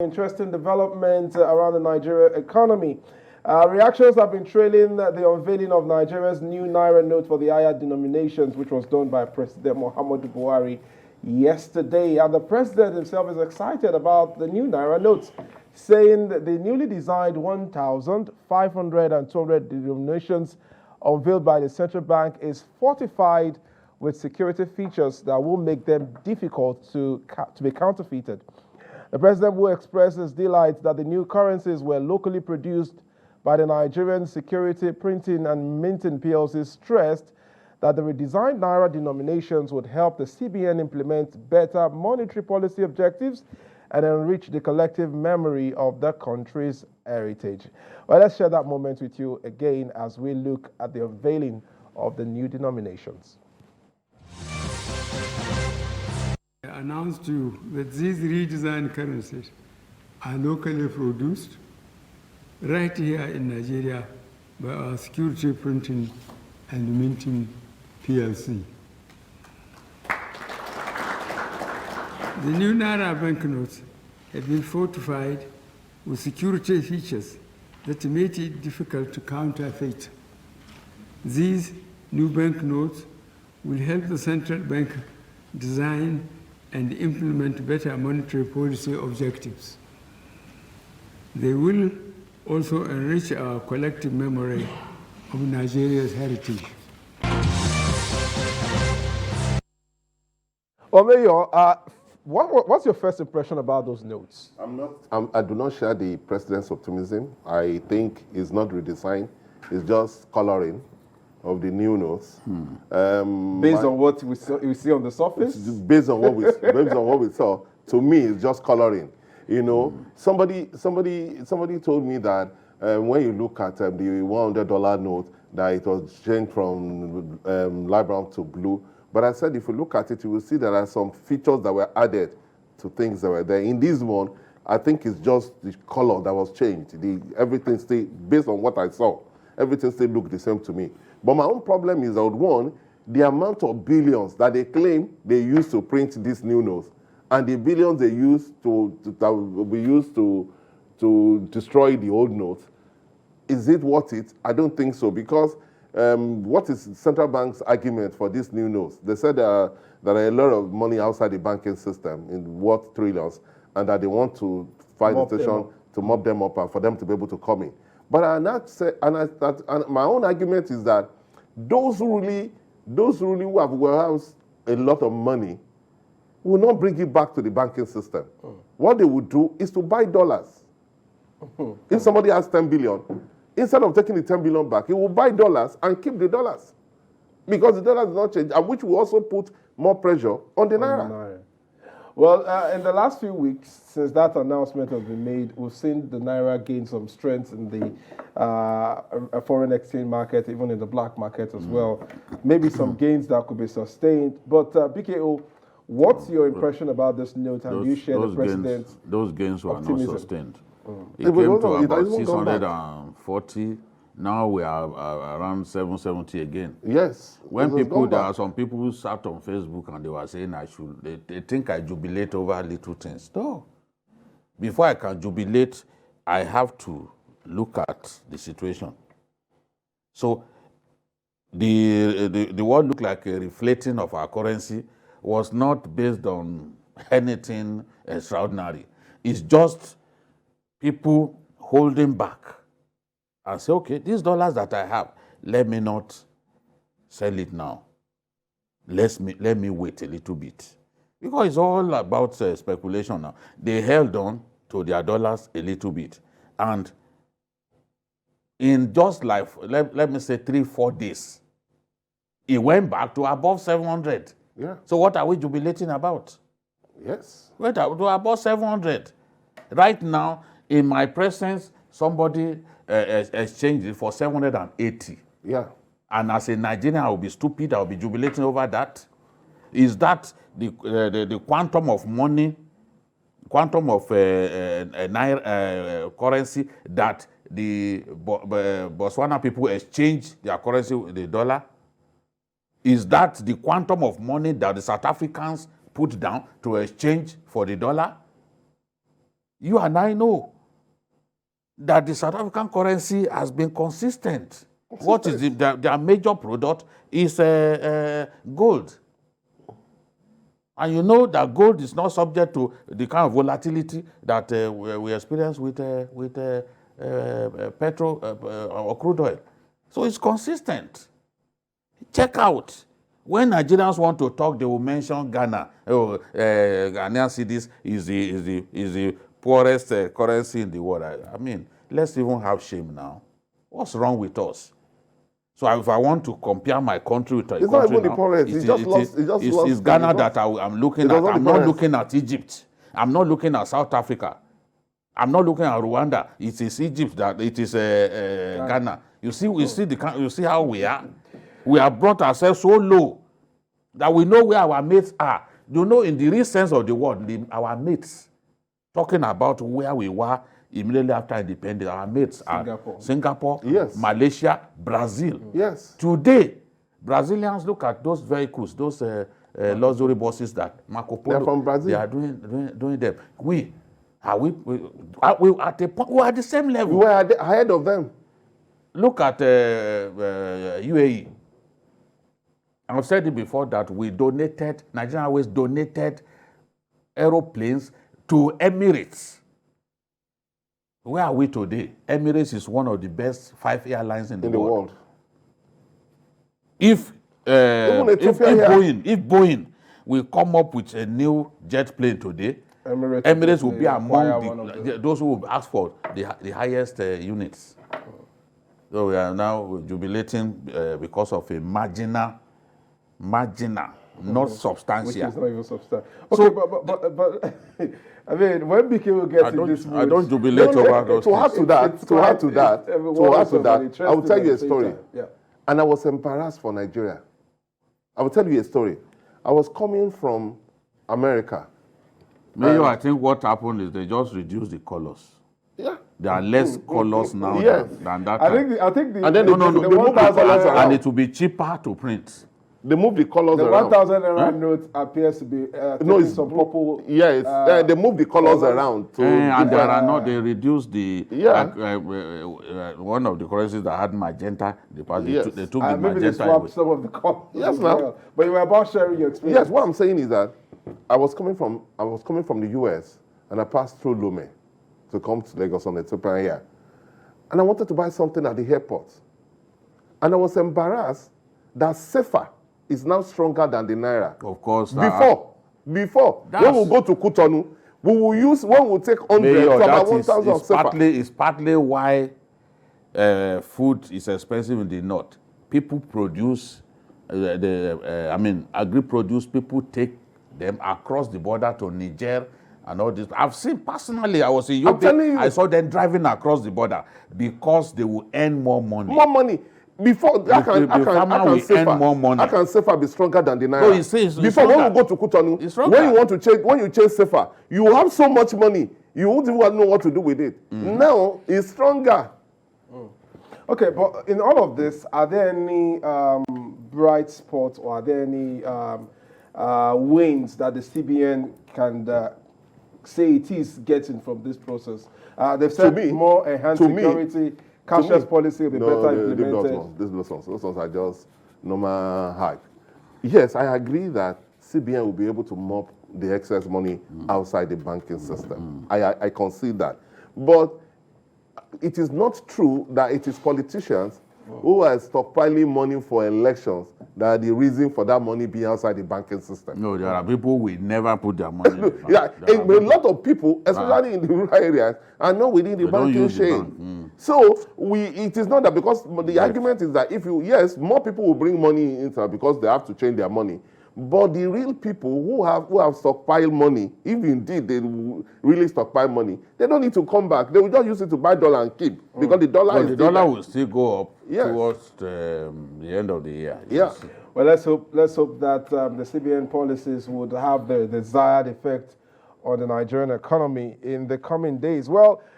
Interesting development around the Nigeria economy. Reactions have been trailing the unveiling of Nigeria's new Naira note for the higher denominations, which was done by President Muhammadu Buhari yesterday. And the president himself is excited about the new Naira notes, saying that the newly designed 1,000, 500, and 200 denominations unveiled by the central bank is fortified with security features that will make them difficult to be counterfeited. The president will express his delight that the new currencies were locally produced by the Nigerian Security Printing and Minting PLC, stressed that the redesigned Naira denominations would help the CBN implement better monetary policy objectives and enrich the collective memory of the country's heritage. Well, let's share that moment with you again as we look at the unveiling of the new denominations. I announced to you that these redesigned currencies are locally produced right here in Nigeria by our Security Printing and Minting PLC. The new Naira banknotes have been fortified with security features that made it difficult to counterfeit. These new banknotes will help the central bank design and implement better monetary policy objectives. They will also enrich our collective memory of Nigeria's heritage. Well, Mayor, what's your first impression about those notes? I do not share the president's optimism. I think it's not redesigned. It's just coloring of the new notes. Based on what we see on the surface? Based on what we saw, to me, it's just coloring. You know, somebody told me that when you look at the $100 note, that it was changed from light brown to blue. But I said, if you look at it, you will see there are some features that were added to things that were there. In this one, I think it's just the color that was changed. Everything stayed, based on what I saw, everything still looked the same to me. But my own problem is that, one, the amount of billions that they claim they used to print these new notes, and the billions they used that will be used to destroy the old notes, is it worth it? I don't think so, because what is central bank's argument for these new notes? They said there are a lot of money outside the banking system in worth trillions, and that they want to find a station to mop them up and for them to be able to come in. But my own argument is that those who really have warehoused a lot of money will not bring it back to the banking system. What they would do is to buy dollars. If somebody has 10 billion, instead of taking the 10 billion back, he will buy dollars and keep the dollars. Because the dollars will not change, and which will also put more pressure on the Naira. Well, in the last few weeks, since that announcement has been made, we've seen the Naira gain some strength in the foreign exchange market, even in the black market as well. Maybe some gains that could be sustained. But BKO, what's your impression about this note? And you share the president's Those gains were optimism? not sustained. It came to about 640. Now we are around 770 again. Yes. When there are some people who sat on Facebook and they were saying they think I jubilate over little things. No. Before I can jubilate, I have to look at the situation. So the word looked like a reflating of our currency was not based on anything extraordinary. It's just people holding back and say, okay, these dollars that I have, let me not sell it now. Let me wait a little bit. Because it's all about speculation now. They held on to their dollars a little bit. And in just like, let me say 3-4 days, it went back to above 700. Yeah. So what are we jubilating about? Yes. Wait, to above 700. Right now, in my presence, somebody exchanged it for 780. Yeah. And as a Nigerian, I will be stupid. I will be jubilating over that. Is that the quantum of money, quantum of Naira currency that the Botswana people exchange their currency with the dollar? Is that the quantum of money that the South Africans put down to exchange for the dollar? You and I know that the South African currency has been consistent. What is their major product is gold. And you know that gold is not subject to the kind of volatility that we experience with petrol or crude oil. So it's consistent. Check out. When Nigerians want to talk, they will mention Ghana. Ghanaian cedis is the poorest currency in the world. I mean, let's even have shame now. What's wrong with us? So if I want to compare my country with a country not even now, the poorest. It's Ghana that I'm looking at. I'm not looking at Egypt. I'm not looking at South Africa. I'm not looking at Rwanda. It is Egypt that it is Ghana. You see how we are. We have brought ourselves so low that we know where our mates are. You know, in the real sense of the word, our mates, talking about where we were immediately after independence, our mates are Singapore, yes, Malaysia, Brazil. Yes. Today, Brazilians look at those vehicles, those luxury buses that Marco Polo, they're from Brazil. They are doing them. We at the point, we are at the same level. We are ahead of them. Look at UAE. I've said it before that Nigerian Airways donated aeroplanes to Emirates. Where are we today? Emirates is one of the best 5 airlines in the world. If Boeing will come up with a new jet plane today, Emirates will be among those who will ask for the highest units. So we are now jubilating because of a marginal, not substantial. Which is not even substantial. Okay, so, but I mean, when BK will get to this mood, I don't jubilate over those things. To add to that, I will tell you a story. Yeah. And I was embarrassed for Nigeria. I will tell you a story. I was coming from America. Maybe I think what happened is they just reduced the colors. Yeah. There are less colors now than that time. I think and then they moved the colors around. And it will be cheaper to print. They moved the colors around. The 1,000 Naira note appears to be it's some purple. Yeah, they moved the colors around. And there are not. They reduced the one of the currencies that had magenta. They took the maybe magenta. They swapped some of the colors. Yes, now. But you were about sharing your experience. Yes, what I'm saying is that I was coming from the US and I passed through Lome to come to Lagos on the Ethiopian Air. And I wanted to buy something at the airport. And I was embarrassed that SEFA is now stronger than the Naira. Of course. Before, when we go to Cotonou, we will take 100 to about 1,000 of SEFA. It's partly why food is expensive in the north. People produce, agri-produce, people take them across the border to Niger and all this. I've seen personally, I was in Yobe, I saw them driving across the border because they will earn more money. More money. Before I can earn more money. I can SEFA be stronger than the Naira. No, it's before when we go to Cotonou, when you change SEFA, you have so much money, you won't even know what to do with it. Now it's stronger. Okay, but in all of this, are there any bright spots or are there any wins that the CBN can say it is getting from this process? They've said more enhanced security. Cashless policy will be better implemented. Those ones are just normal hype. Yes, I agree that CBN will be able to mop the excess money outside the banking system. I concede that. But it is not true that it is politicians who are stockpiling money for elections that are the reason for that money being outside the banking system. No, there are people who will never put their money in the bank. A lot of people, especially in the rural areas, are not within the banking chain. So it is not that, because the argument is that more people will bring money into it because they have to change their money. But the real people who have stockpiled money, if indeed they really stockpile money, they don't need to come back. They will just use it to buy dollar and keep, because the dollar will still go up towards the end of the year. Yeah. Well, let's hope that the CBN policies would have the desired effect on the Nigerian economy in the coming days. Well,